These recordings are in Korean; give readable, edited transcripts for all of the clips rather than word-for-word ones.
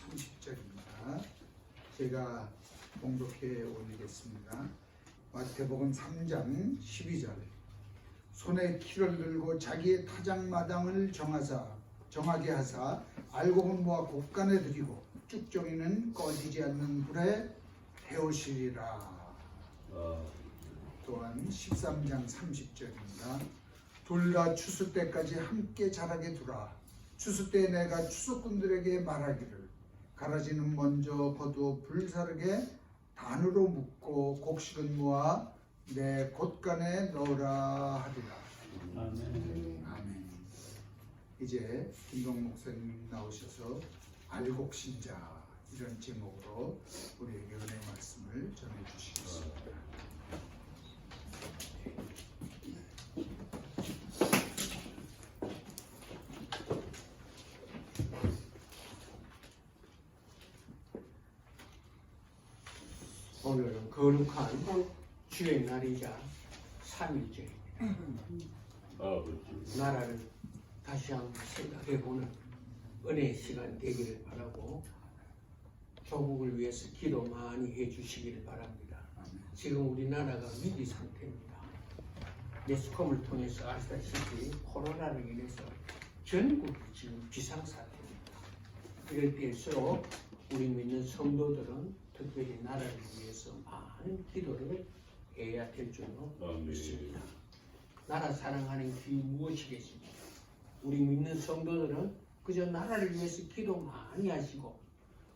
30절입니다. 제가 봉독해 올리겠습니다. 마태복음 3장 12절. 손에 키를 들고 자기의 타작마당을 정하게 하사 알곡은 모아 곡간에 들이고 쭉정이는 꺼지지 않는 불에 태우시리라. 또한 13장 30절입니다. 둘 다 추수 때까지 함께 자라게 두라. 추수 때 내가 추수꾼들에게 말하기를 가라지는 먼저 거두어 불사르게 단으로 묶고 곡식은 모아 내 곳간에 넣으라 하리라. 아멘. 이제 김동 목사님 나오셔서 알곡신자 이런 제목으로 우리에게 은혜 말씀을 전해 주시겠습니다. 오늘은 거룩한 주의 날이자 3일째입니다. 나라를 다시 한번 생각해보는 은혜의 시간 되기를 바라고 조국을 위해서 기도 많이 해주시기를 바랍니다. 지금 우리나라가 위기 상태입니다. 매스컴을 통해서 아시다시피 코로나로 인해서 전국이 지금 비상사태입니다. 이럴 때일수록 우리 믿는 성도들은 특별히 나라를 위해서 많은 기도를 해야 될 줄로 믿습니다. 나라 사랑하는 길이 무엇이겠습니까? 우리 믿는 성도들은 그저 나라를 위해서 기도 많이 하시고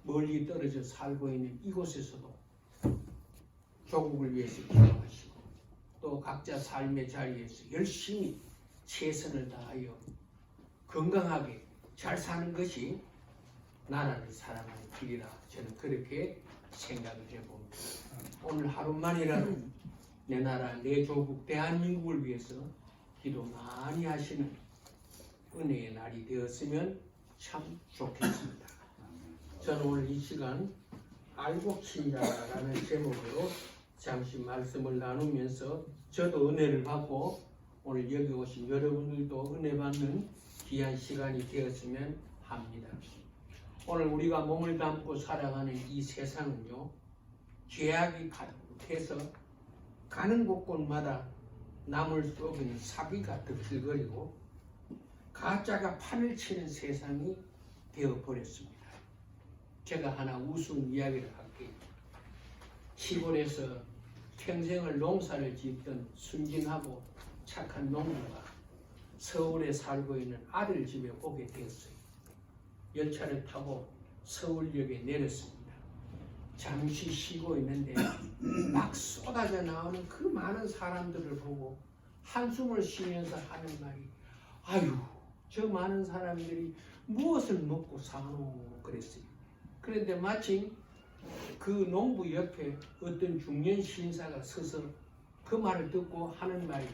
멀리 떨어져 살고 있는 이곳에서도 조국을 위해서 기도하시고 또 각자 삶의 자리에서 열심히 최선을 다하여 건강하게 잘 사는 것이 나라를 사랑하는 길이라 저는 그렇게 생각을 해봅니다. 오늘 하루만이라도 내 나라, 내 조국, 대한민국을 위해서 기도 많이 하시는 은혜의 날이 되었으면 참 좋겠습니다. 저는 오늘 이 시간 알곡신자라는 제목으로 잠시 말씀을 나누면서 저도 은혜를 받고 오늘 여기 오신 여러분들도 은혜 받는 귀한 시간이 되었으면 합니다. 오늘 우리가 몸을 담고 살아가는 이 세상은요, 죄악이 가득해서 가는 곳곳마다 남을 쏘기는 사비가 득실거리고 가짜가 판을 치는 세상이 되어버렸습니다. 제가 하나 우스운 이야기를 할게요. 시골에서 평생을 농사를 짓던 순진하고 착한 농부가 서울에 살고 있는 아들 집에 오게 되었어요. 열차를 타고 서울역에 내렸습니다. 잠시 쉬고 있는데 막 쏟아져 나오는 그 많은 사람들을 보고 한숨을 쉬면서 하는 말이 아유 저 많은 사람들이 무엇을 먹고 사노 그랬어요. 그런데 마침 그 농부 옆에 어떤 중년 신사가 서서 그 말을 듣고 하는 말이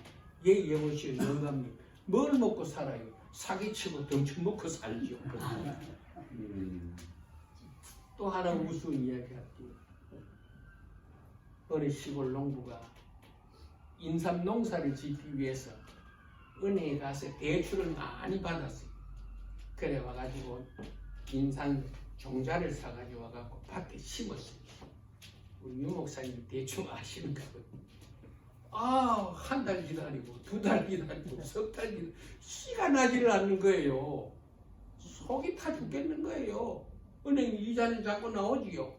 예 여보시오 영감님 뭘 먹고 살아요? 사기치고 덩치 먹고 살지요. 또 하나 우스운 이야기 할게요. 어느 시골 농부가 인삼 농사를 짓기 위해서 은행에 가서 대출을 많이 받았어요. 그래 와가지고 인삼 종자를 사가지고 와갖고 밭에 심었어요. 우리 유 목사님 대충 아시는가 봐요. 한 달 기다리고 두 달 기다리고 석 달 기다리고 씨가 나지를 않는 거예요. 속이 타 죽겠는 거예요. 은행 이자는 자꾸 나오지요.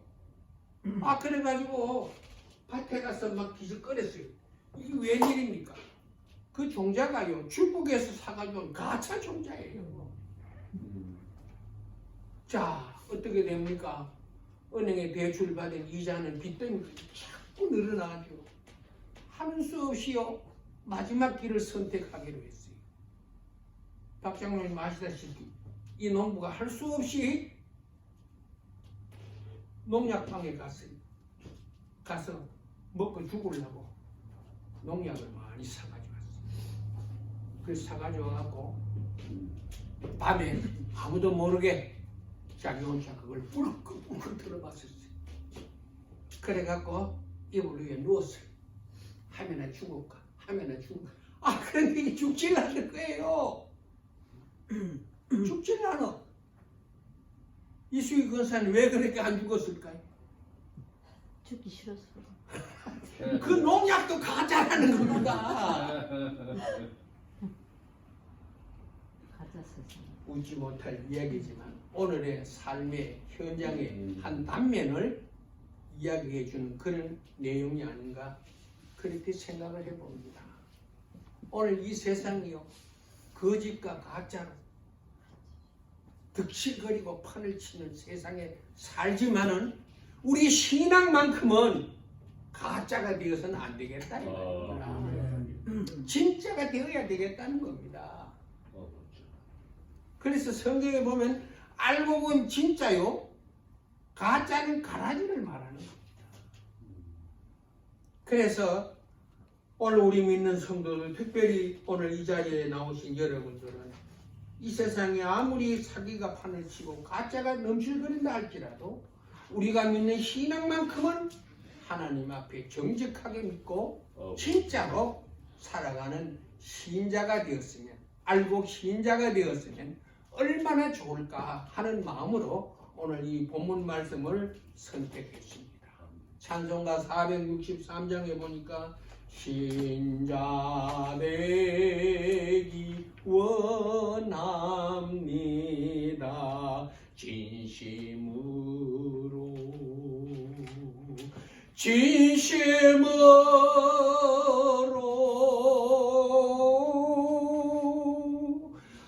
그래가지고 밭에 가서 막 기죽거렸어요. 이게 웬일입니까? 그 종자가요 중국에서 사가지고 가짜 종자예요. 자 어떻게 됩니까? 은행에 대출 받은 이자는 빚더미 자꾸 늘어나죠. 하는 수 없이요 마지막 길을 선택하기로 했어요. 박 장로님 아시다시피 이 농부가 할 수 없이 농약방에 갔어요. 가서 먹고 죽으려고 농약을 많이 사가지고 왔어요. 그래서 사가지고 와갖고 밤에 아무도 모르게 자기 혼자 그걸 뿔긋뿔긋 들어봤었어요. 그래갖고 이불 위에 누웠어요. 하면은 죽을까 하면은 죽을까. 그런데 이게 죽질 않을 거예요. 죽질 않아. 이수희 권사는 왜 그렇게 안 죽었을까요? 죽기 싫었어. 그 농약도 가짜라는 겁니다. 가짜 세상. 웃지 못할 이야기지만 오늘의 삶의 현장의 한 단면을 이야기해 주는 그런 내용이 아닌가 그렇게 생각을 해봅니다. 오늘 이 세상이요 거짓과 가짜로 득실거리고 판을 치는 세상에 살지만은 우리 신앙만큼은 가짜가 되어서는 안 되겠다 이 말입니다. 진짜가 되어야 되겠다는 겁니다. 그래서 성경에 보면 알고 보면 진짜요 가짜는 가라지를 말하는 겁니다. 그래서 오늘 우리 믿는 성도들, 특별히 오늘 이 자리에 나오신 여러분들은 이 세상에 아무리 사기가 판을 치고 가짜가 넘실거린다 할지라도 우리가 믿는 신앙만큼은 하나님 앞에 정직하게 믿고 진짜로 살아가는 신자가 되었으면, 알고 신자가 되었으면 얼마나 좋을까 하는 마음으로 오늘 이 본문 말씀을 선택했습니다. 찬송가 463장에 보니까 신자 되기 원합니다. 진심으로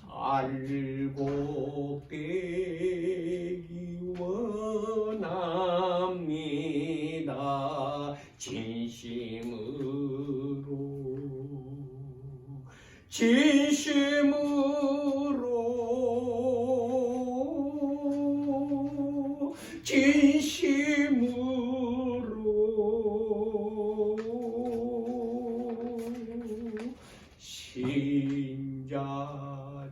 알고 되기 원합니다. 신자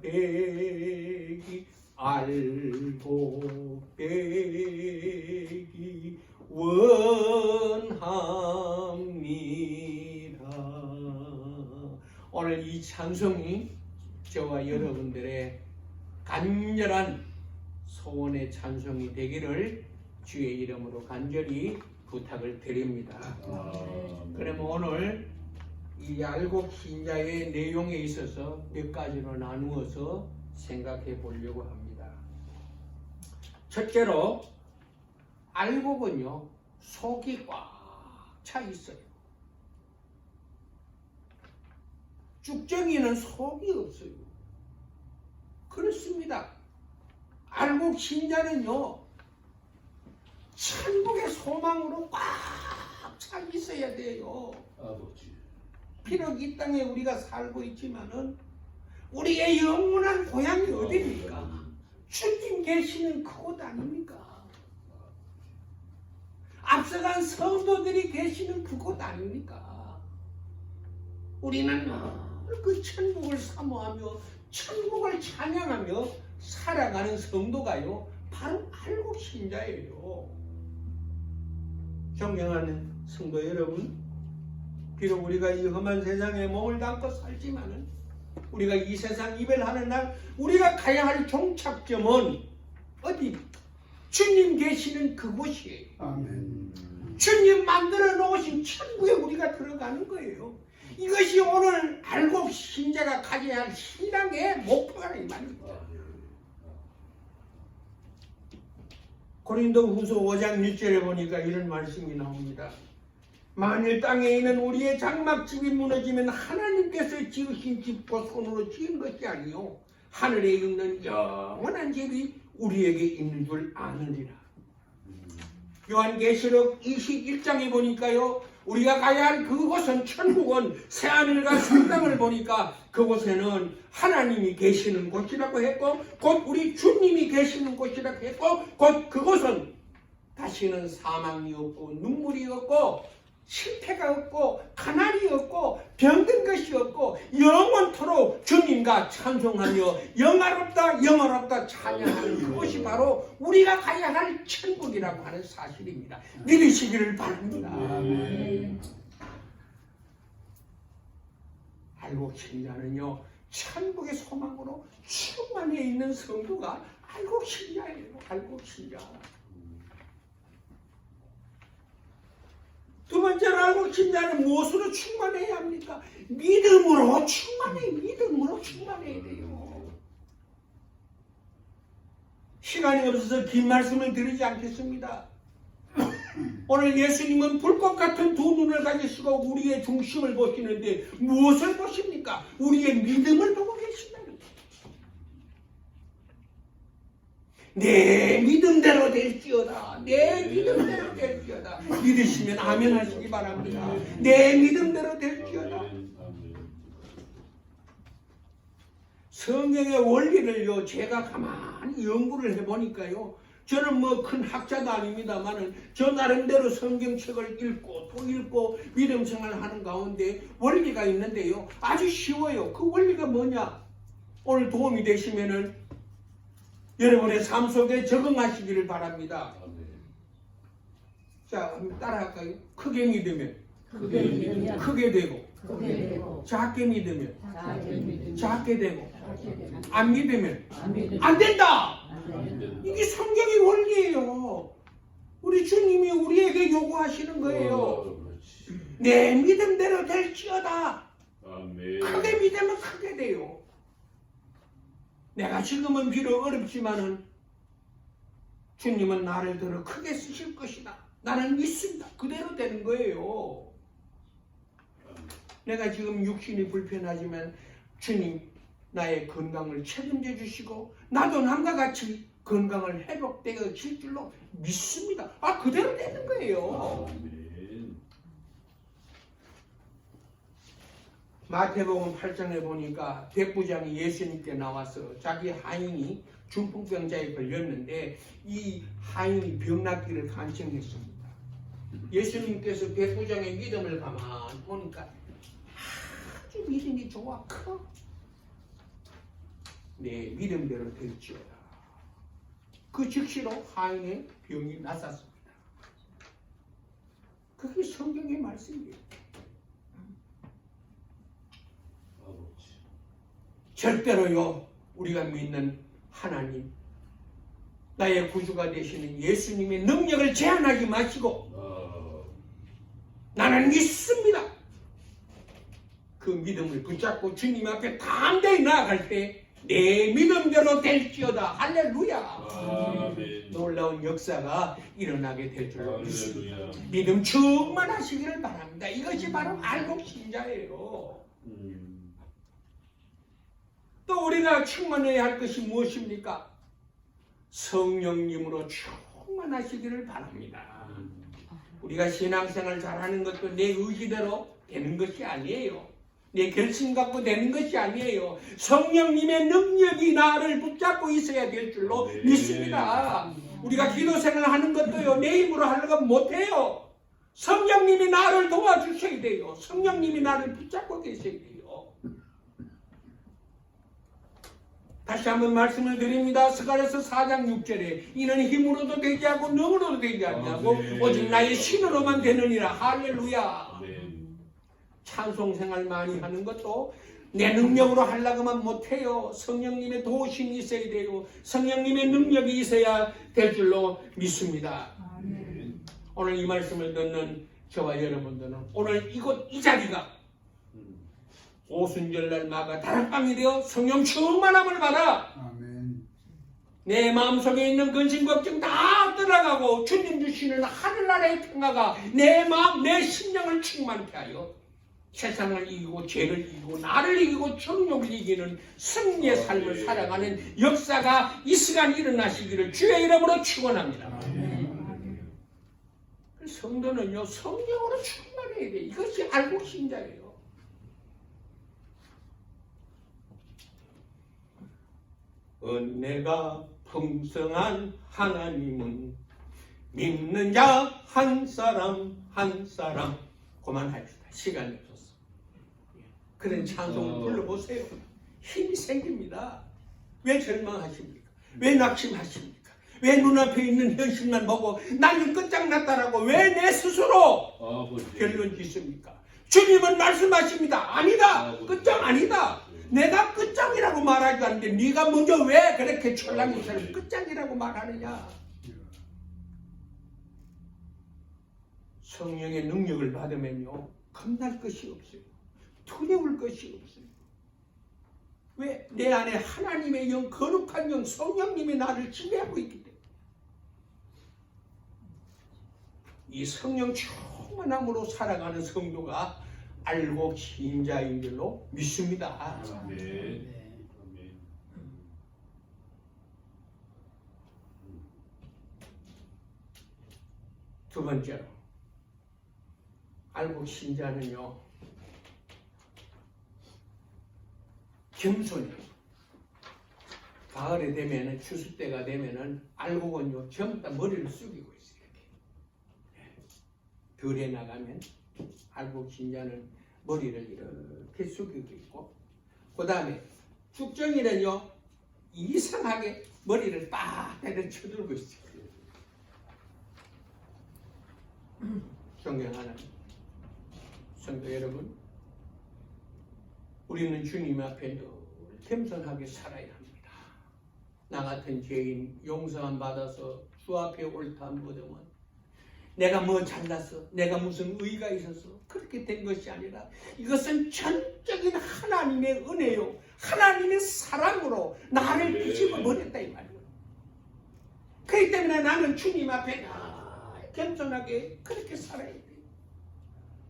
되기 알고 되기 원합니다. 오늘 이 찬송이 저와 여러분들의 간절한 소원의 찬송이 되기를 주의 이름으로 간절히 부탁을 드립니다. 그러면 오늘 이 알고 신자의 내용에 있어서 몇 가지로 나누어서 생각해 보려고 합니다. 첫째로 알곡은요 속이 꽉 차 있어요. 쭉정이는 속이 없어요. 그렇습니다. 알곡 신자는요 천국의 소망으로 꽉 차 있어야 돼요. 비록 이 땅에 우리가 살고 있지만은 우리의 영원한 고향이 어디입니까? 주님 계시는 그곳 아닙니까? 앞서간 성도들이 계시는 그곳 아닙니까? 우리는 그 천국을 사모하며 천국을 찬양하며 살아가는 성도가요 바로 알곡 신자예요. 존경하는 성도 여러분, 비록 우리가 이 험한 세상에 몸을 담고 살지만은 우리가 이 세상 이별하는 날 우리가 가야 할 종착점은 어디? 주님 계시는 그곳이에요. 아멘. 주님 만들어 놓으신 천국에 우리가 들어가는 거예요. 이것이 오늘 알곡 신자가 가져야 할 신앙의 목표가 이 말입니다. 고린도 후서 5장 1절에 보니까 이런 말씀이 나옵니다. 만일 땅에 있는 우리의 장막집이 무너지면 하나님께서 지으신 집과 손으로 지은 것이 아니요 하늘에 있는 영원한 집이 우리에게 있는 줄 아느니라. 요한계시록 21장에 보니까요 우리가 가야 할 그곳은 천국은 새하늘과 새 땅을 보니까 그곳에는 하나님이 계시는 곳이라고 했고 곧 우리 주님이 계시는 곳이라고 했고 곧 그곳은 다시는 사망이 없고 눈물이 없고 실패가 없고 가난이 없고 병든 것이 없고 영원토록 주님과 찬송하며 영화롭다 찬양하는 그것이 바로 우리가 가야 할 천국이라고 하는 사실입니다. 믿으시기를 바랍니다. 알고 신자는요 천국의 소망으로 충만해 있는 성도가 알고 신자예요. 알고 신자. 두 번째로 알고 신자는 무엇으로 충만해야 합니까? 믿음으로 충만해. 믿음으로 충만해야 돼요. 시간이 없어서 긴 말씀을 드리지 않겠습니다. 오늘 예수님은 불꽃 같은 두 눈을 가지시고 우리의 중심을 보시는데 무엇을 보십니까? 우리의 믿음을 보고 계신다는 거예요. 내 믿음대로 될지어다. 내 믿음대로 될지어다. 믿으시면 아멘 하시기 바랍니다. 내 믿음대로 될지어다. 성경의 원리를요, 제가 가만히 연구를 해보니까요, 저는 뭐 큰 학자도 아닙니다만은 저 나름대로 성경책을 읽고 또 읽고 믿음 생활을 하는 가운데 원리가 있는데요, 아주 쉬워요. 그 원리가 뭐냐? 오늘 도움이 되시면은 여러분의 삶 속에 적응하시기를 바랍니다. 자, 한번 따라할까요? 크게 믿으면 크게 믿으면 크게 되고, 크게 되고 작게 믿으면 작게 믿으면 작게 되고, 작게 되고 안 믿으면 안 믿으면 안 된다. 안 된다. 이게 성경의 원리예요. 우리 주님이 우리에게 요구하시는 거예요. 내 믿음대로 될지어다. 크게 믿으면 크게 돼요. 내가 지금은 비록 어렵지만은 주님은 나를 더 크게 쓰실 것이다. 나는 믿습니다. 그대로 되는 거예요. 내가 지금 육신이 불편하지만 주님 나의 건강을 책임져 주시고 나도 남과 같이 건강을 회복되어질 줄로 믿습니다. 아, 그대로 되는 거예요. 마태복음 8장에 보니까 백부장이 예수님께 나와서 자기 하인이 중풍병자에 걸렸는데 이 하인이 병 낫기를 간청했습니다. 예수님께서 백부장의 믿음을 가만히 보니까 아주 믿음이 좋아 커. 내 믿음대로 될지어다. 그 즉시로 하인의 병이 낫았습니다. 그게 성경의 말씀이에요. 절대로요, 우리가 믿는 하나님, 나의 구주가 되시는 예수님의 능력을 제한하지 마시고 나는 믿습니다. 그 믿음을 붙잡고 주님 앞에 담대히 나아갈 때 내 믿음대로 될지어다. 할렐루야. 아멘. 놀라운 역사가 일어나게 될 줄로 믿습니다. 할렐루야. 믿음 충만하시기를 바랍니다. 이것이 바로 알곡 신자예요. 또 우리가 충만해야 할 것이 무엇입니까? 성령님으로 충만하시기를 바랍니다. 우리가 신앙생활 잘하는 것도 내 의지대로 되는 것이 아니에요. 내 결심 갖고 되는 것이 아니에요. 성령님의 능력이 나를 붙잡고 있어야 될 줄로 네. 믿습니다. 우리가 기도 생활을 하는 것도요, 내 힘으로 하려고 못해요. 성령님이 나를 도와주셔야 돼요. 성령님이 나를 붙잡고 계셔야 돼요. 다시 한번 말씀을 드립니다. 스가랴서 4장 6절에 이는 힘으로도 되지 않고 능으로도 되지 않냐고 네. 오직 나의 신으로만 되느니라. 할렐루야. 아멘. 찬송 생활 많이 하는 것도 내 능력으로 하려고만 못해요. 성령님의 도우심이 있어야 돼요. 성령님의 능력이 있어야 될 줄로 믿습니다. 오늘 이 말씀을 듣는 저와 여러분들은 오늘 이곳 이 자리가 오순절날 마가 다락방이 되어 성령 충만함을 받아 아멘. 내 마음속에 있는 근심 걱정 다 떠나가고 주님 주시는 하늘나라의 평화가 내 마음 내 심령을 충만케 하여 세상을 이기고 죄를 이기고 나를 이기고 정욕을 이기는 승리의 삶을 살아가는 역사가 이 시간 일어나시기를 주의 이름으로 축원합니다. 성도는요, 성령으로 충만해야 돼. 이것이 알고 신자예요. 은혜가 풍성한 하나님은 믿는 자 한 사람 한 사람. 그만합시다. 시간이 없었어. 그런 찬송을 불러보세요. 힘이 생깁니다. 왜 절망하십니까? 왜 낙심하십니까? 왜 눈앞에 있는 현실만 보고 나는 끝장났다라고 왜 내 스스로 아버지. 결론 짓습니까? 주님은 말씀하십니다. 아니다. 끝장 아니다. 내가 끝장이라고 말하지 않는데 네가 먼저 왜 그렇게 철랑이처럼 끝장이라고 말하느냐. 성령의 능력을 받으면요 겁날 것이 없어요. 두려울 것이 없어요. 왜? 내 안에 하나님의 영, 거룩한 영, 성령님이 나를 지배하고 있기 때문에. 이 성령 충만함으로 살아가는 성도가 알곡 신자인 줄로 믿습니다. 아멘. 두 번째로 알곡 신자는요 겸손해요. 가을에 되면은 추수 때가 되면은 알곡은요 전부 다 머리를 숙이고 있어요. 이렇게 들에 나가면 알곡 신자는 머리를 이렇게 숙이고 있고, 그 다음에 쭉정이는요 이상하게 머리를 빡 때려 쳐들고 있어요. 존경하는 성도 여러분, 우리는 주님 앞에 늘 겸손하게 살아야 합니다. 나 같은 죄인 용서함 받아서 주 앞에 옳다 묻으면 내가 뭐 잘났어, 내가 무슨 의가 있어서 그렇게 된 것이 아니라 이것은 전적인 하나님의 은혜요, 하나님의 사랑으로 나를 뒤집어 버렸다 이 말이에요. 그렇기 때문에 나는 주님 앞에 겸손하게 그렇게 살아야 돼요.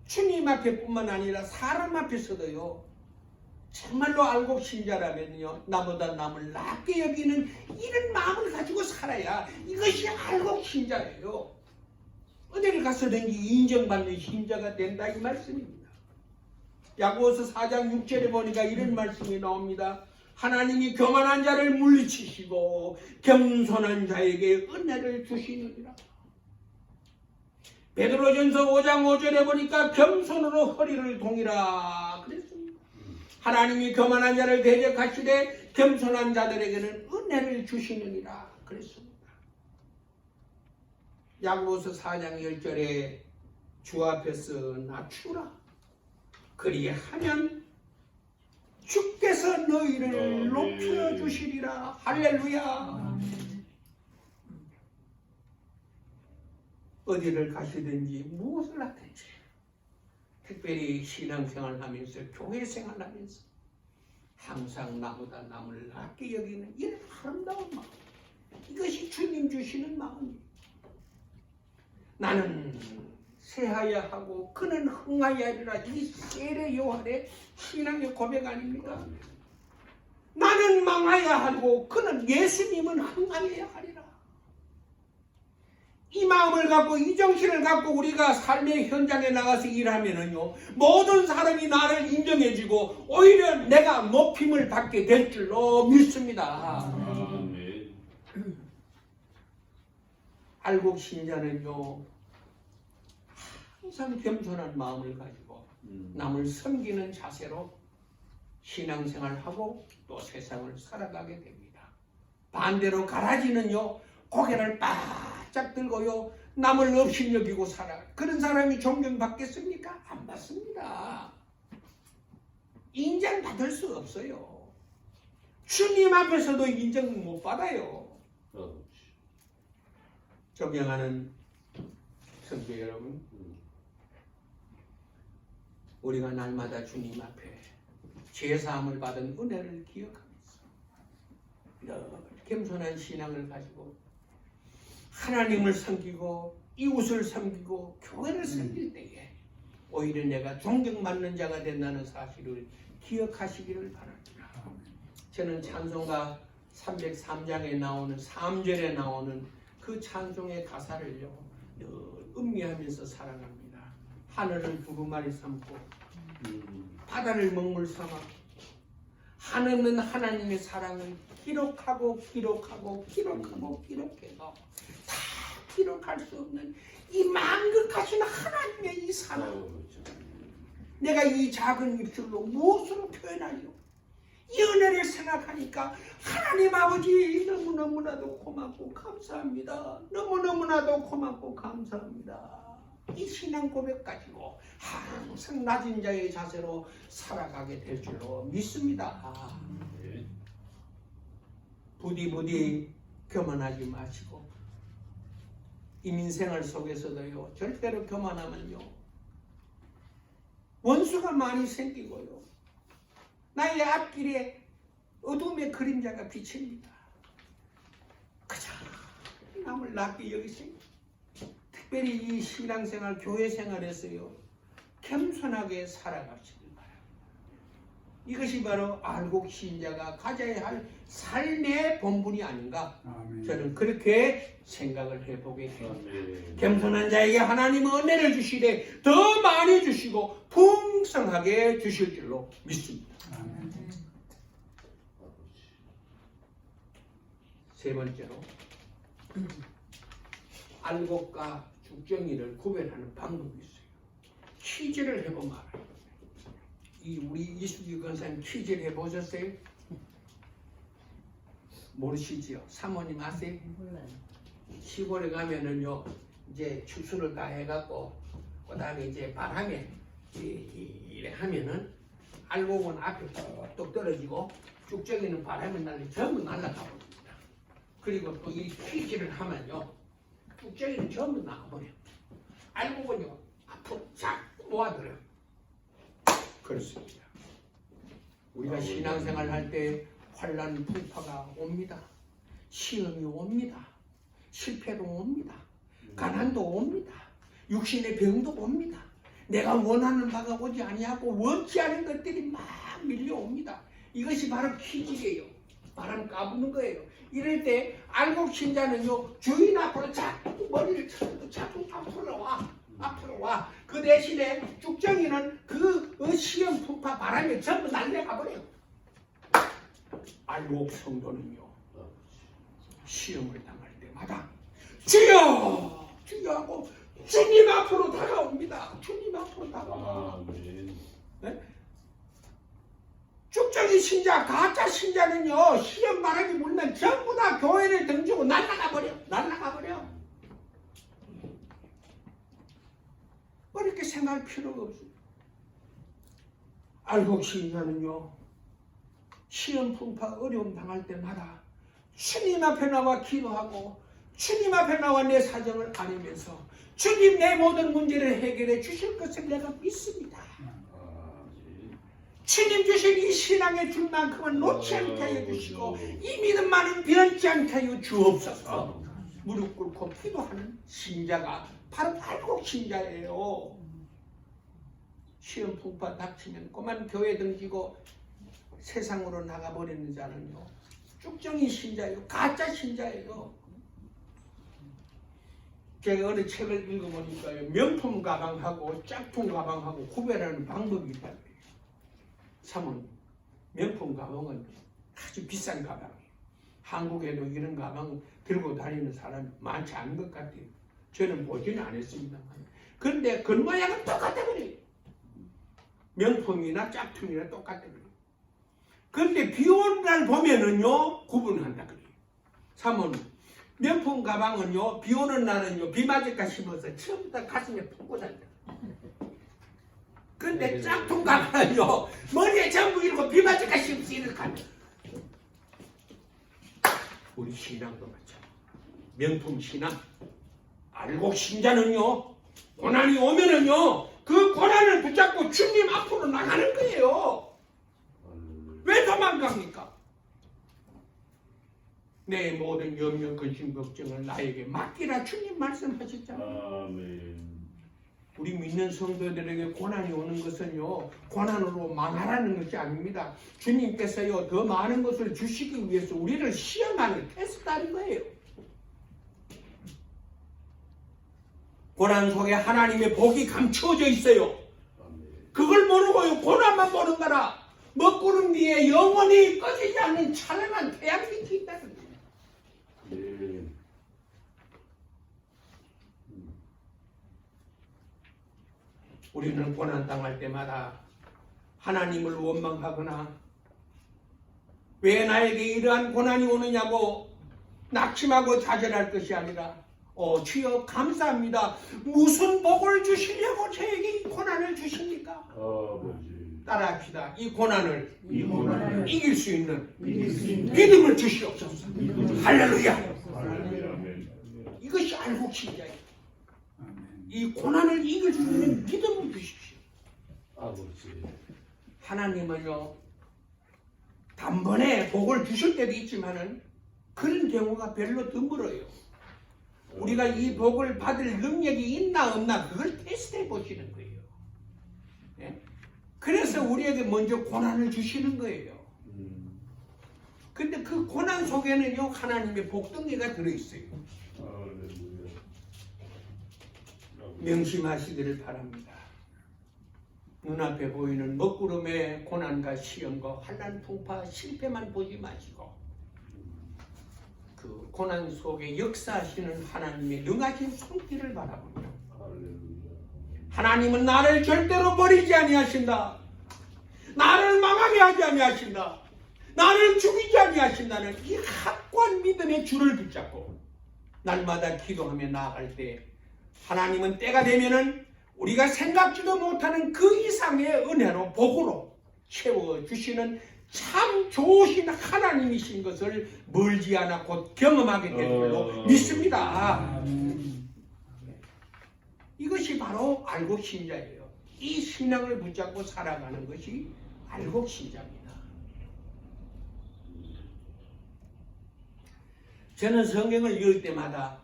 주님 앞에뿐만 아니라 사람 앞에서도요 정말로 알곡 신자라면요 나보다 남을 낮게 여기는 이런 마음을 가지고 살아야 이것이 알곡 신자예요. 어디를 가서든지 인정받는 신자가 된다 이 말씀입니다. 야고보서 4장 6절에 보니까 이런 말씀이 나옵니다. 하나님이 교만한 자를 물리치시고 겸손한 자에게 은혜를 주시느니라. 베드로전서 5장 5절에 보니까 겸손으로 허리를 동이라 그랬습니다. 하나님이 교만한 자를 대적하시되 겸손한 자들에게는 은혜를 주시느니라 그랬습니다. 야고보서 4장 10절에 주 앞에서 낮추라. 그리하면 주께서 너희를 높여주시리라. 할렐루야. 어디를 가시든지 무엇을 하든지 특별히 신앙생활 하면서 교회 생활하면서 항상 나보다 남을 낮게 여기는 이런 아름다운 마음, 이것이 주님 주시는 마음이에요. 나는 쇠하야 하고 그는 흥하야 하리라. 이 세례 요한의 신앙의 고백 아닙니까? 나는 망하야 하고 그는 예수님은 흥하여야 하리라. 이 마음을 갖고 이 정신을 갖고 우리가 삶의 현장에 나가서 일하면은요 모든 사람이 나를 인정해주고 오히려 내가 높임을 받게 될 줄로 믿습니다. 아멘. 알곡 신자는요 항상 겸손한 마음을 가지고 남을 섬기는 자세로 신앙생활하고 또 세상을 살아가게 됩니다. 반대로 가라지는요 고개를 바짝 들고요 남을 없이 여기고 살아. 그런 사람이 존경받겠습니까? 안 받습니다. 인정받을 수 없어요. 주님 앞에서도 인정 못 받아요. 존경하는 성도 여러분, 우리가 날마다 주님 앞에 제사함을 받은 은혜를 기억하면서 겸손한 신앙을 가지고 하나님을 섬기고 이웃을 섬기고 교회를 섬길 때에 오히려 내가 존경받는 자가 된다는 사실을 기억하시기를 바랍니다. 저는 찬송가 303장에 나오는 3절에 나오는 그 찬송의 가사를요 늘 음미하면서 살아갑니다. 하늘을 두루마리 삼고 바다를 먹물 삼아 하늘은 하나님의 사랑을 기록하고 기록해서 다 기록할 수 없는 이 만극하신 하나님의 이 사랑, 내가 이 작은 입술로 무엇으로 표현하리요? 이 은혜를 생각하니까 하나님 아버지 너무너무나도 고맙고 감사합니다. 너무너무나도 고맙고 감사합니다. 이 신앙 고백 가지고 항상 낮은 자의 자세로 살아가게 될 줄로 믿습니다. 네. 부디 교만하지 마시고 이민생활 속에서도요 절대로 교만하면요 원수가 많이 생기고요 나의 앞길에 어둠의 그림자가 비칩니다. 그저 남을 낮게 여기세요. 특별히 이 신앙생활 교회 생활에서요 겸손하게 살아가시길 바랍니다. 이것이 바로 알곡 신자가 가져야 할 삶의 본분이 아닌가 아멘. 저는 그렇게 생각을 해보게 됩니다. 아멘. 겸손한 자에게 하나님은 은혜를 주시되 더 많이 주시고 풍성하게 주실 줄로 믿습니다. 아멘. 세 번째로 알곡과 죽정이를 구별하는 방법이 있어요. 퀴즈를 해보면 알아요. 우리 이수기 권사님 퀴즈를 해보셨어요? 모르시지요? 사모님 아세요? 시골에 가면은요 이제 추수를 다 해갖고 그 다음에 이제 바람에 이래 하면은 알곡은 앞에 뚝 떨어지고 쭉저기는 바람에 날려 전부 날아가 버립니다. 그리고 또 이 퀴즈를 하면요 쭉저기는 전부 나가버려요. 알곡은요 앞으로 쫙 모아들어요. 그렇습니다. 우리가 신앙생활 할 때 환난 풍파가 옵니다. 시험이 옵니다. 실패도 옵니다. 가난도 옵니다. 육신의 병도 옵니다. 내가 원하는 바가 오지 아니하고 원치 않은 것들이 막 밀려옵니다. 이것이 바로 퀴즈예요. 바람 까부는 거예요. 이럴 때 알곡 신자는요 주인 앞으로 자꾸 머리를 쳐도 자꾸 앞으로 와. 그 대신에 죽정이는 그 시험 풍파 바람에 전부 날려가 버려요. 알곡 성도는요 시험을 당할 때마다 주여 하고 주님 앞으로 다가옵니다. 주님 앞으로 다가옵니다. 아멘. 네? 죽정이 신자, 가짜 신자는요 시험 바람이 불면 전부 다 교회를 등지고 날아가 버려. 그렇게 생각할 필요가 없어요. 알곡 신자는요 시험 풍파 어려움 당할 때마다 주님 앞에 나와 기도하고 주님 앞에 나와 내 사정을 아니면서 주님 내 모든 문제를 해결해 주실 것을 내가 믿습니다. 주님 주신 이 신앙의 줄만큼은 놓지 않게 하여 주시고 이 믿음만은 변치 않게 하여 주옵소서. 무릎 꿇고 기도하는 신자가 바로 알곡 신자예요. 시험 풍파 닥치면 그만 교회 등지고 세상으로 나가버리는 자는요 쭉정이 신자예요. 가짜 신자예요. 제가 어느 책을 읽어보니까요 명품 가방하고 짝퉁 가방하고 구별하는 방법이 있다고 해요. 사모님, 명품 가방은 아주 비싼 가방이에요. 한국에도 이런 가방 들고 다니는 사람이 많지 않은 것 같아요. 저는 보지는 않았습니다만. 그런데 겉모양은 똑같아 그래요. 명품이나 짝퉁이나 똑같아 그래요. 그런데 비 오는 날 보면은요 구분한다 그래요. 사모님, 명품 가방은요 비 오는 날은요 비 맞을까 싶어서 처음부터 가슴에 품고 다닌다. 근데 짝퉁 가방은요 머리에 전부 이러고 비 맞을까 싶어서 이렇게 한다. 우리 신앙도 마찬가지. 명품 신앙, 알곡 신자는요 고난이 오면은요 그 고난을 붙잡고 주님 앞으로 나가는 거예요. 왜 도망갑니까? 내 모든 염려, 근심, 걱정을 나에게 맡기라 주님 말씀하셨잖아요. 아멘. 우리 믿는 성도들에게 고난이 오는 것은요 고난으로 망하라는 것이 아닙니다. 주님께서요 더 많은 것을 주시기 위해서 우리를 시험하는 테스트하는 거예요. 고난 속에 하나님의 복이 감추어져 있어요. 그걸 모르고요 고난만 보는 거라 먹구름 위에 영원히 꺼지지 않는 찬란한 태양 빛이 있다는 거예요. 네. 우리는 고난당할 때마다 하나님을 원망하거나 왜 나에게 이러한 고난이 오느냐고 낙심하고 좌절할 것이 아니라 주여 감사합니다. 무슨 복을 주시려고 저에게 이 고난을 주십니까? 아버지. 따라합시다. 이 고난을 이 고난을 이길 수 있는 믿음을 주시옵소서. 할렐루야. 할렐루야. 아멘. 이것이 알곡 신자예요. 아멘. 이 고난을 이길 수 있는 믿음을 주십시오. 아버지. 하나님은요, 단번에 복을 주실 때도 있지만은 그런 경우가 별로 드물어요. 우리가 이 복을 받을 능력이 있나 없나 그걸 테스트해 보시는 거예요. 예? 그래서 우리에게 먼저 고난을 주시는 거예요. 근데 그 고난 속에는요, 하나님의 복덩이가 들어있어요. 할렐루야. 명심하시기를 바랍니다. 눈앞에 보이는 먹구름의 고난과 시험과 환난 풍파 실패만 보지 마시고 그 고난 속에 역사하시는 하나님의 능하신 손길을 바라봅니다. 할렐루야. 하나님은 나를 절대로 버리지 아니하신다. 나를 망하게 하지 아니하신다. 나를 죽이지 아니하신다는 이 확고한 믿음의 줄을 붙잡고 날마다 기도하며 나아갈 때 하나님은 때가 되면은 우리가 생각지도 못하는 그 이상의 은혜로 복으로 채워주시는 참 좋으신 하나님이신 것을 멀지 않아 곧 경험하게 될 줄로 믿습니다. 이것이 바로 알곡 신자예요. 이 신앙을 붙잡고 살아가는 것이 알곡 신자입니다. 저는 성경을 읽을 때마다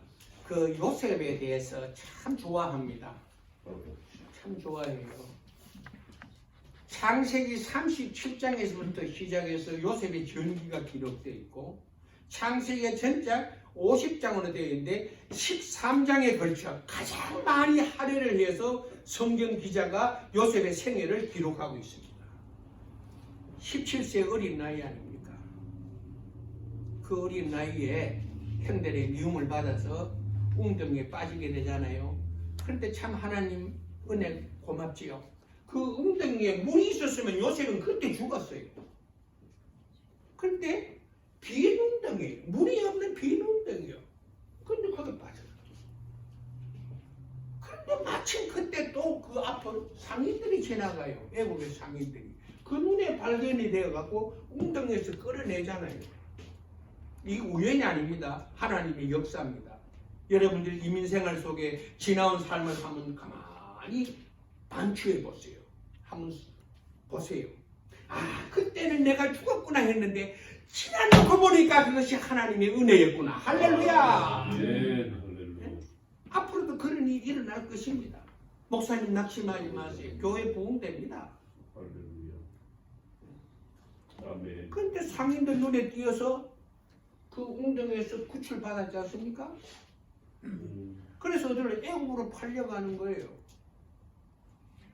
그 요셉에 대해서 참 좋아합니다. 참 좋아해요. 창세기 37장에서부터 시작해서 요셉의 전기가 기록되어 있고 창세기가 전작 50장으로 되어 있는데 13장에 걸쳐 가장 많이 할애를 해서 성경 기자가 요셉의 생애를 기록하고 있습니다. 17세 어린 나이 아닙니까? 그 어린 나이에 형들의 미움을 받아서 웅덩이에 빠지게 되잖아요. 그런데 참 하나님 은혜 고맙지요. 그 웅덩이에 물이 있었으면 요셉은 그때 죽었어요. 그런데 빈 웅덩이, 물이 없는 빈 웅덩이요. 근데 거기 빠졌어요. 그런데 마침 그때 또 그 앞으로 상인들이 지나가요. 애국의 상인들이. 그 눈에 발견이 되어갖고 웅덩이에서 끌어내잖아요. 이 우연이 아닙니다. 하나님의 역사입니다. 여러분들 이민생활 속에 지나온 삶을 한번 가만히 반추해 보세요. 한번 보세요. 아, 그때는 내가 죽었구나 했는데 지나놓고 보니까 그것이 하나님의 은혜였구나. 할렐루야. 네, 할렐루야. 앞으로도 그런 일이 일어날 것입니다. 목사님 낙심하지 마세요. 교회 부흥됩니다. 할렐루야. 아멘. 그런데 상인들 눈에 띄어서 그 웅덩이에서 구출받았지 않습니까? 그래서 어디로 애국으로 팔려가는 거예요.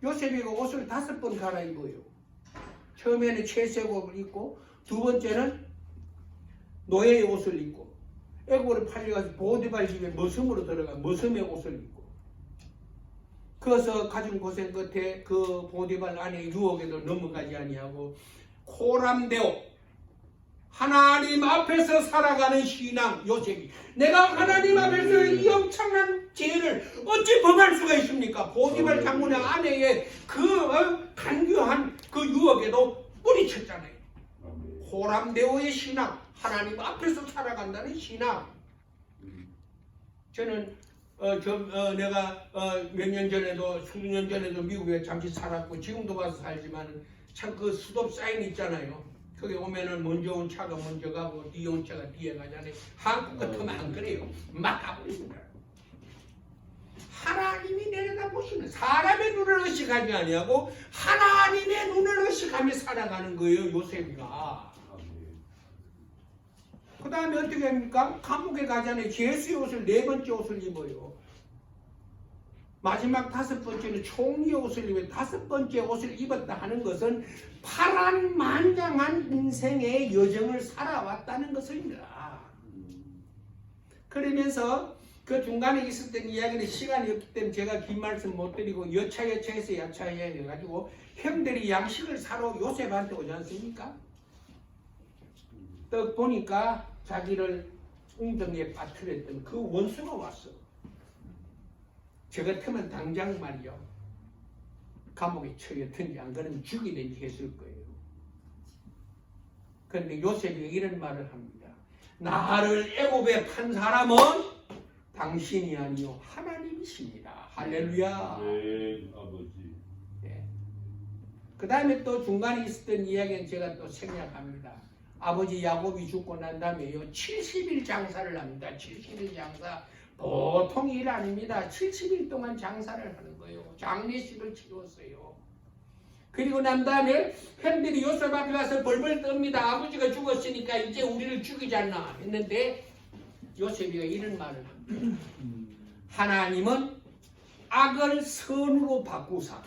요셉이가 옷을 5번 갈아입어요. 처음에는 채색옷을 입고 두 번째는 노예의 옷을 입고 애국으로 팔려가서 보디발 집에 머슴으로 들어가 머슴의 옷을 입고 그래서 가진 고생 끝에 그 보디발 안에 유혹에도 넘어가지 아니하고 코람데오 하나님 앞에서 살아가는 신앙 요셉이 내가 하나님 앞에서 이 엄청난 죄를 어찌 범할 수가 있습니까? 보디발 장군의 아내의 그 간교한 그 유혹에도 뿌리쳤잖아요. 호람데오의 신앙 하나님 앞에서 살아간다는 신앙. 저는 내가 몇 년 전에도 수년 전에도 미국에 잠시 살았고 지금도 가서 살지만 참 그 수도 사인 있잖아요. 거기 오면은 먼저 온 차가 먼저 가고 뒤에 온 차가 뒤에 가잖아요. 한국 같으면 안 그래요. 막 가버립니다. 하나님이 내려다보시는 사람의 눈을 의식하지 아니하고 하나님의 눈을 의식하며 살아가는 거예요. 요셉이가. 그 다음에 어떻게 합니까? 감옥에 가잖아요. 예수의 옷을 4번째 옷을 입어요. 마지막 5번째는 총리의 옷을 입어요. 5번째 옷을 입었다 하는 것은 파란만장한 인생의 여정을 살아왔다는 것입니다. 그러면서 그 중간에 있었던 이야기는 시간이 없기 때문에 제가 긴 말씀 못 드리고 여차해서 야차해가지고 형들이 양식을 사러 요셉한테 오지 않습니까? 딱 보니까 자기를 웅덩이에 빠뜨렸던 그 원수가 왔어. 저 같으면 당장 말이요 감옥에 처했든지 안 그러면 죽이든지 했을 거예요. 그런데 요셉이 이런 말을 합니다. 나를 애굽에 판 사람은 당신이 아니요 하나님이십니다. 할렐루야. 네, 아버지. 그 다음에 또 중간에 있었던 이야기는 제가 또 생략합니다. 아버지 야곱이 죽고 난 다음에요 70일 장사를 합니다. 70일 장사 보통 일 아닙니다. 70일 동안 장사를 하는 거예요. 장례식을 치렀어요. 그리고 난 다음에 형들이 요셉 앞에 가서 벌벌 떱니다. 아버지가 죽었으니까 이제 우리를 죽이잖아 했는데 요셉이가 이런 말을 합니다. 하나님은 악을 선으로 바꾸사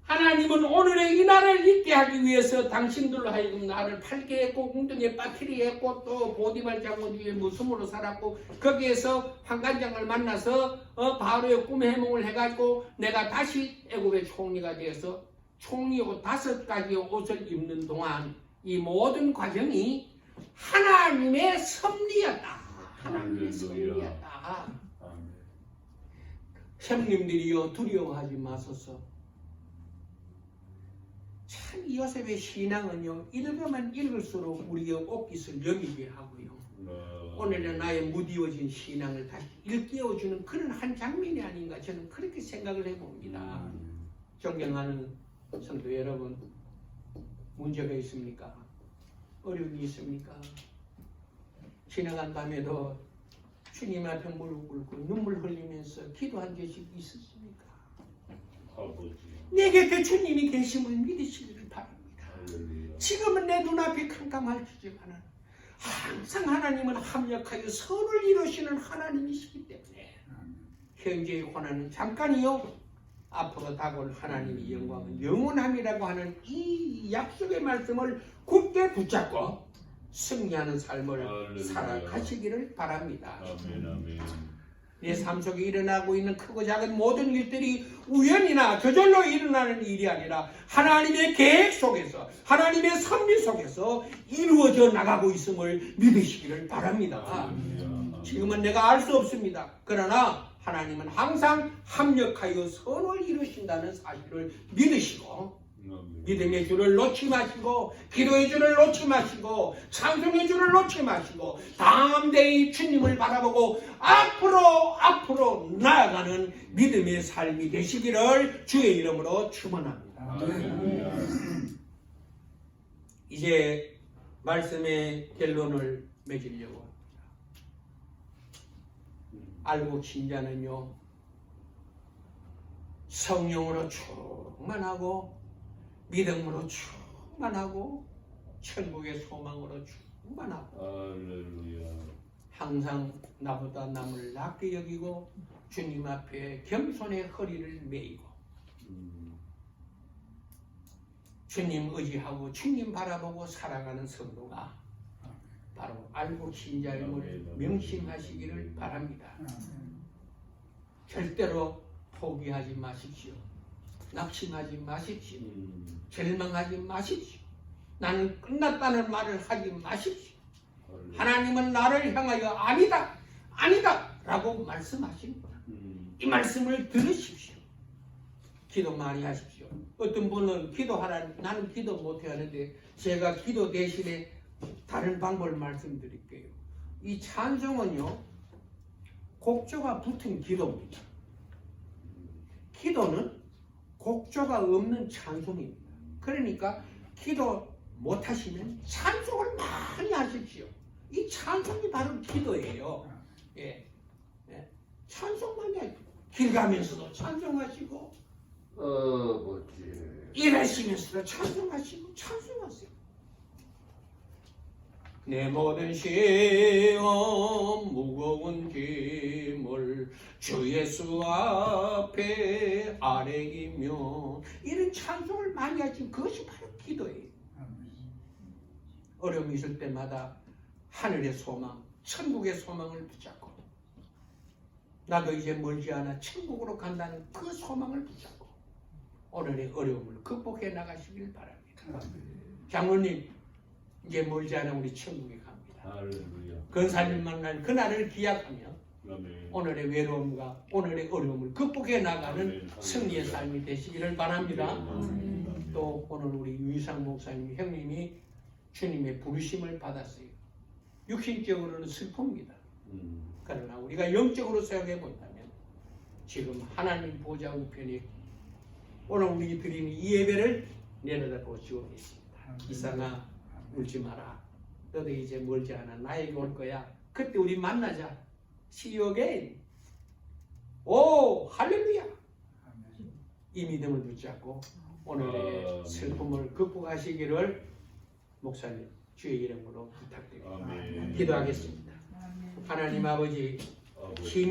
하나님은 오늘의 이 날을 있게 하기 위해서 당신들로 하여금 나를 팔게 했고 웅덩이에 빠뜨리 했고 또 보디발 장군 위에 무슴으로 살았고 거기에서 환관장을 만나서 바로의 꿈의 해몽을 해가지고 내가 다시 애굽의 총리가 되어서 총리 옷 5가지의 옷을 입는 동안 이 모든 과정이 하나님의 섭리였다. 하나님의 섭리였다. 형님들이여 두려워하지 마소서. 참 요셉의 신앙은요 읽으면 읽을수록 우리의 옷깃을 여미게 하고요 오늘은 나의 무디워진 신앙을 다시 일깨워주는 그런 한 장면이 아닌가 저는 그렇게 생각을 해봅니다. 존경하는 성도 여러분 문제가 있습니까? 어려움이 있습니까? 지나간 밤에도 주님 앞에 무릎 꿇고 눈물 흘리면서 기도한 적이 있었습니까? 아버지. 내 곁에 주님이 계심을 믿으시기를 바랍니다. 할렐루야. 지금은 내 눈앞이 캄캄할지만은 항상 하나님은 합력하여 선을 이루시는 하나님이시기 때문에 현재의 고난은 잠깐이요 앞으로 다가올 하나님의 영광은 영원함이라고 하는 이 약속의 말씀을 굳게 붙잡고 승리하는 삶을 할렐루야. 살아가시기를 바랍니다. 아멘, 아멘. 내 삶 속에 일어나고 있는 크고 작은 모든 일들이 우연이나 저절로 일어나는 일이 아니라 하나님의 계획 속에서 하나님의 섭리 속에서 이루어져 나가고 있음을 믿으시기를 바랍니다. 할렐루야. 지금은 내가 알 수 없습니다. 그러나 하나님은 항상 합력하여 선을 이루신다는 사실을 믿으시고 아멘. 믿음의 줄을 놓지 마시고 기도의 줄을 놓지 마시고 찬송의 줄을 놓지 마시고 담대히 주님을 바라보고 앞으로 나아가는 믿음의 삶이 되시기를 주의 이름으로 축원합니다. 할렐루야. 이제 말씀의 결론을 맺으려고 합니다. 알고 신자는요 성령으로 충만하고 믿음으로 충만하고 천국의 소망으로 충만하고 할렐루야. 항상 나보다 남을 낮게 여기고 주님 앞에 겸손의 허리를 메이고 주님 의지하고 주님 바라보고 살아가는 성도가 바로 알고 신자임을 명심하시기를 바랍니다. 절대로 포기하지 마십시오. 낙심하지 마십시오. 절망하지 마십시오. 나는 끝났다는 말을 하지 마십시오. 하나님은 나를 향하여 아니다 라고 말씀하십니다. 이 말씀을 들으십시오. 기도 많이 하십시오. 어떤 분은 기도하라 나는 기도 못해 하는데 제가 기도 대신에 다른 방법을 말씀드릴게요. 이 찬송은요 곡조가 붙은 기도입니다. 기도는 곡조가 없는 찬송입니다. 그러니까 기도 못하시면 찬송을 많이 하십시오. 이 찬송이 바로 기도예요. 찬송만 해. 길 가면서도 찬송하시고 일하시면서도 찬송하시고 찬송하세요. 내 모든 시험 무거운 짐을 주 예수 앞에 아뢰이며 이런 찬송을 많이 하시면 그것이 바로 기도예요. 어려움이 있을 때마다 하늘의 소망, 천국의 소망을 붙잡고 나도 이제 멀지 않아 천국으로 간다는 그 소망을 붙잡고 오늘의 어려움을 극복해 나가시길 바랍니다. 장로님 이제 멀지 않아 우리 천국에 갑니다. 할렐루야. 근사님 만날 그날을 기약하며 아멘. 오늘의 외로움과 오늘의 어려움을 극복해 나가는 아멘. 승리의 삶이 되시기를 바랍니다. 아멘. 또 오늘 우리 유희상 목사님 형님이 주님의 부르심을 받았어요. 육신적으로는 슬픕니다. 그러나 우리가 영적으로 생각해 본다면 지금 하나님 보좌 우편에 오늘 우리 드리는 이 예배를 내려다 보시고 계십니다. 이상아 울지 마라. 너도 이제 멀지 않아. 나에게 올 거야. 그때 우리 만나자. See you again. 오 할렐루야. 아멘. 이 믿음을 붙잡고 오늘의 아멘. 슬픔을 극복하시기를 목사님 주의 이름으로 부탁드립니다. 아멘. 기도하겠습니다. 하나님 아버지 아버지. 힘